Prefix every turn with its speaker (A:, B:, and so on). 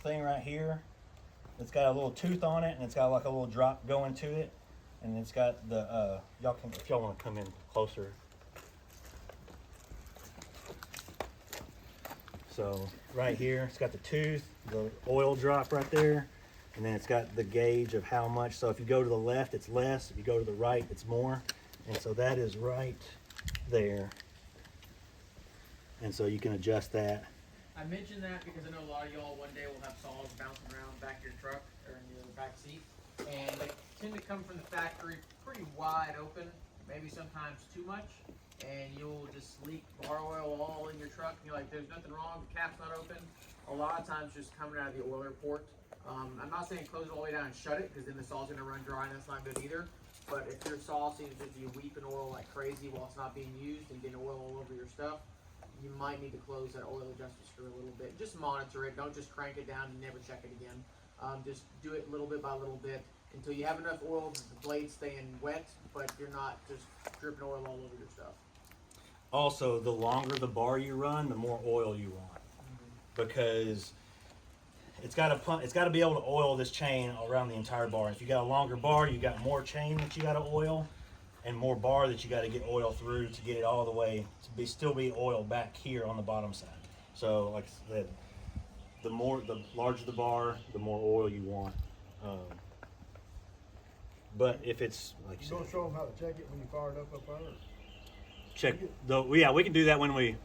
A: thing right here. It's got a little tooth on it, and it's got like a little drop going to it, and it's got the y'all can, if y'all want to come in closer. So right here, it's got the tooth, the oil drop right there, and then it's got the gauge of how much. So if you go to the left, it's less. If you go to the right, it's more. And so that is right there. And so you can adjust that.
B: I mentioned that because I know a lot of y'all one day will have saws bouncing around back of your truck or in your back seat, and they tend to come from the factory pretty wide open, maybe sometimes too much, and you'll just leak bar oil all in your truck. And you're like, there's nothing wrong, the cap's not open. A lot of times just coming out of the oiler port. I'm not saying close it all the way down and shut it, because then the saw's gonna run dry and that's not good either. But if your saw seems to be weeping oil like crazy while it's not being used and getting oil all over your stuff, you might need to close that oil adjustment screw a little bit. Just monitor it. Don't just crank it down and never check it again. Just do it little bit by little bit until you have enough oil that the blade's staying wet, but you're not just dripping oil all over your stuff.
A: Also, the longer the bar you run, the more oil you want, because it's got to pump. It's got to be able to oil this chain around the entire bar. If you got a longer bar, you got more chain that you got to oil, and more bar that you got to get oil through to get it all the way to still be oil back here on the bottom side. So, like I said, the larger the bar, the more oil you want. But if it's like
C: You gonna show them how to check it when you fire it up there?
A: check though, yeah, we can do that when we